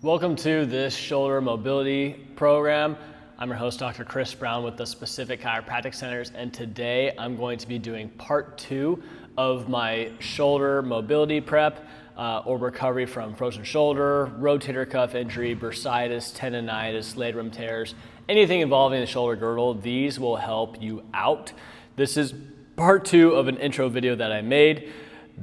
Welcome to this shoulder mobility program. I'm your host, Dr. Chris Brown with the Specific Chiropractic Centers, and today I'm going to be doing part 2 of my shoulder mobility prep or recovery from frozen shoulder, rotator cuff injury, bursitis, tendonitis, labrum tears, anything involving the shoulder girdle. These will help you out. This is part 2 of an intro video that I made.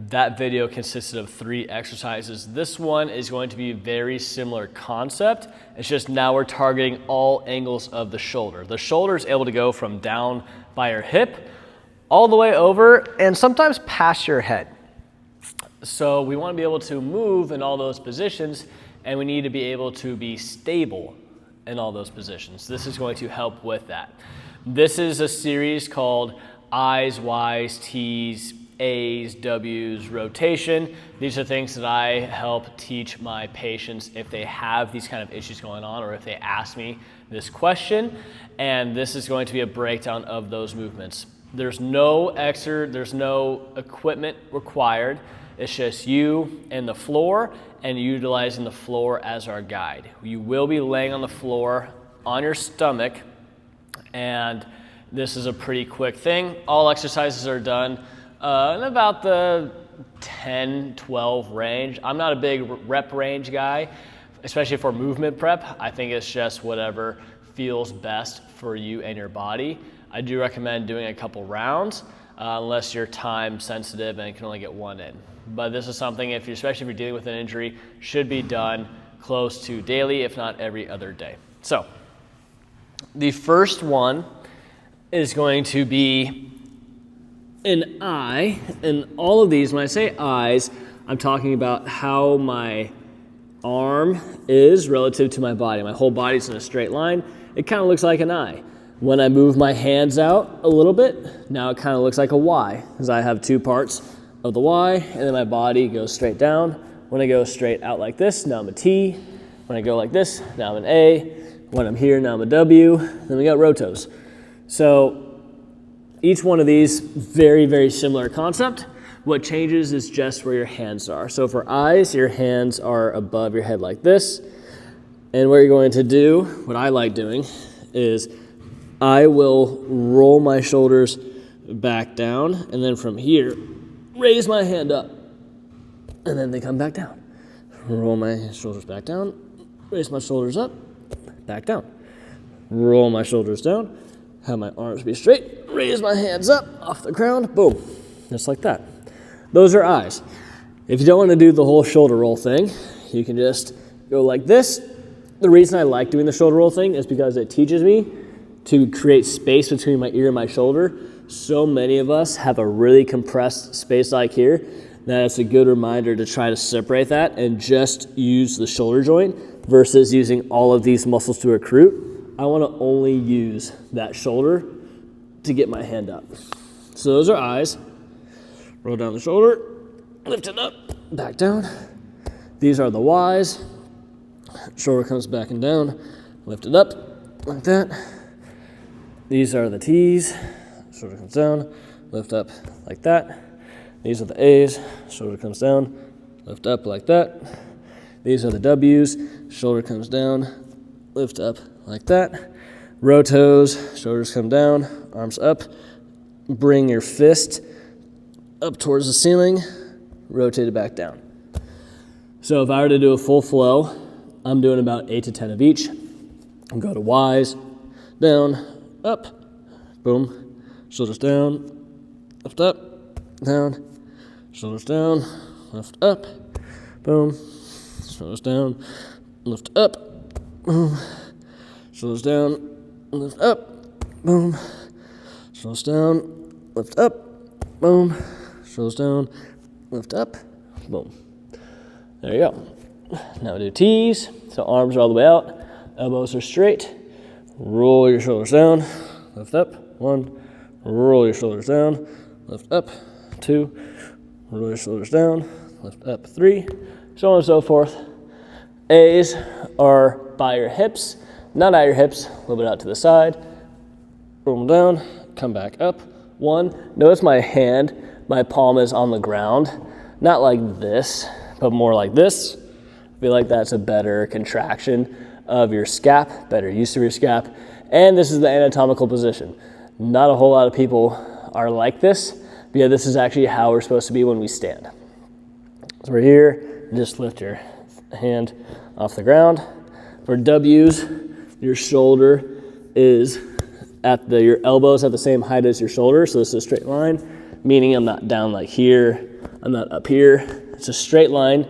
That video consisted of 3 exercises. This one is going to be a very similar concept. It's just now we're targeting all angles of the shoulder. The shoulder is able to go from down by your hip all the way over and sometimes past your head. So we want to be able to move in all those positions, and we need to be able to be stable in all those positions. This is going to help with that. This is a series called I's, Y's, T's, A's, W's, rotation. These are things that I help teach my patients if they have these kind of issues going on or if they ask me this question. And this is going to be a breakdown of those movements. There's no equipment required. It's just you and the floor and utilizing the floor as our guide. You will be laying on the floor on your stomach, and this is a pretty quick thing. All exercises are done in about the 10, 12 range. I'm not a big rep range guy, especially for movement prep. I think it's just whatever feels best for you and your body. I do recommend doing a couple rounds unless you're time sensitive and can only get one in. But this is something, especially if you're dealing with an injury, should be done close to daily, if not every other day. So the first one is going to be an I, and all of these, when I say I's, I'm talking about how my arm is relative to my body. My whole body's in a straight line. It kind of looks like an I. When I move my hands out a little bit, now it kind of looks like a Y, because I have 2 parts of the Y, and then my body goes straight down. When I go straight out like this, now I'm a T. When I go like this, now I'm an A. When I'm here, now I'm a W. Then we got ROTO'S. So each one of these, very, very similar concept. What changes is just where your hands are. So for I's, your hands are above your head like this. And what you're going to do, what I like doing, is I will roll my shoulders back down, and then from here, raise my hand up, and then they come back down. Roll my shoulders back down, raise my shoulders up, back down. Roll my shoulders down, have my arms be straight, raise my hands up off the ground, boom, just like that. Those are I's. If you don't want to do the whole shoulder roll thing, you can just go like this. The reason I like doing the shoulder roll thing is because it teaches me to create space between my ear and my shoulder. So many of us have a really compressed space like here that it's a good reminder to try to separate that and just use the shoulder joint versus using all of these muscles to recruit. I want to only use that shoulder to get my hand up. So those are I's. Roll down the shoulder, lift it up, back down. These are the Y's. Shoulder comes back and down, lift it up like that. These are the T's. Shoulder comes down, lift up like that. These are the A's. Shoulder comes down, lift up like that. These are the W's. Shoulder comes down, lift up like that. ROTO'S, shoulders come down, arms up. Bring your fist up towards the ceiling, rotate it back down. So if I were to do a full flow, I'm doing about 8 to 10 of each. I'll go to Y's, down, up, boom, shoulders down, lift up, down, shoulders down, lift up, boom, shoulders down, lift up, boom, shoulders down, lift up, boom, shoulders down, lift up, boom, shoulders down, lift up, boom. There you go. Now we do T's. So arms are all the way out, elbows are straight. Roll your shoulders down, lift up, 1. Roll your shoulders down, lift up, 2. Roll your shoulders down, lift up, 3. So on and so forth. A's are by your hips, not at your hips, a little bit out to the side. Roll them down, come back up. 1. Notice my hand, my palm is on the ground, not like this, but more like this. I feel like that's a better contraction of your scap, better use of your scap. And this is the anatomical position. Not a whole lot of people are like this, but yeah, this is actually how we're supposed to be when we stand. So we're here, just lift your hand off the ground. For W's, your shoulder is your elbows at the same height as your shoulder, so this is a straight line, meaning I'm not down like here, I'm not up here. It's a straight line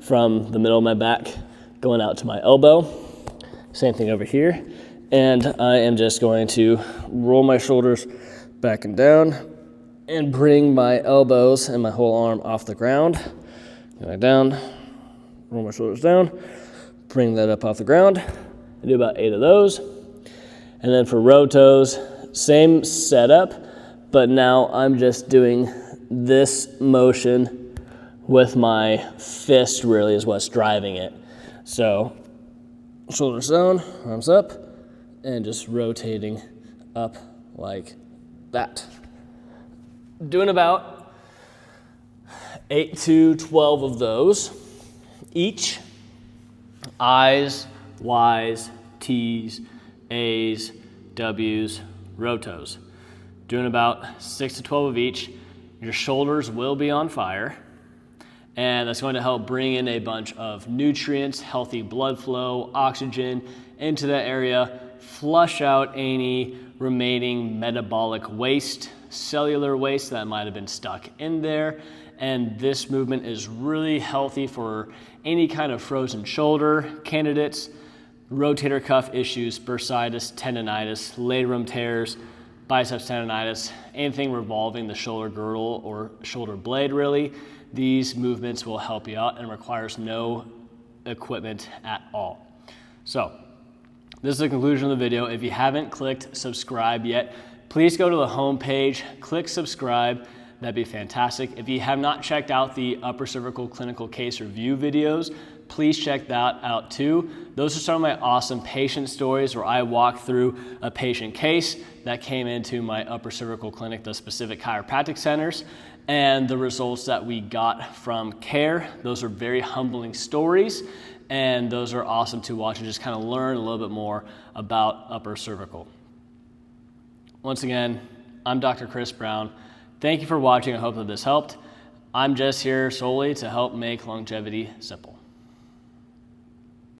from the middle of my back going out to my elbow. Same thing over here. And I am just going to roll my shoulders back and down and bring my elbows and my whole arm off the ground. Go back down, roll my shoulders down, bring that up off the ground. I do about 8 of those. And then for rotos, same setup, but now I'm just doing this motion with my fist really is what's driving it. So shoulders down, arms up, and just rotating up like that. Doing about 8 to 12 of those each. I's, Y's, T's, A's, W's, rotos. Doing about 6 to 12 of each. Your shoulders will be on fire, and that's going to help bring in a bunch of nutrients, healthy blood flow, oxygen into that area, flush out any remaining metabolic waste, cellular waste that might have been stuck in there. And this movement is really healthy for any kind of frozen shoulder candidates, rotator cuff issues, bursitis, tendonitis, labrum tears, biceps tendonitis, anything revolving the shoulder girdle or shoulder blade really. These movements will help you out and requires no equipment at all. So this is the conclusion of the video. If you haven't clicked subscribe yet, please go to the home page, click subscribe. That'd be fantastic. If you have not checked out the upper cervical clinical case review videos, please check that out too. Those are some of my awesome patient stories where I walk through a patient case that came into my upper cervical clinic, the specific chiropractic centers, and the results that we got from care. Those are very humbling stories, and those are awesome to watch and just kind of learn a little bit more about upper cervical. Once again, I'm Dr. Chris Brown. Thank you for watching. I hope that this helped. I'm just here solely to help make longevity simple.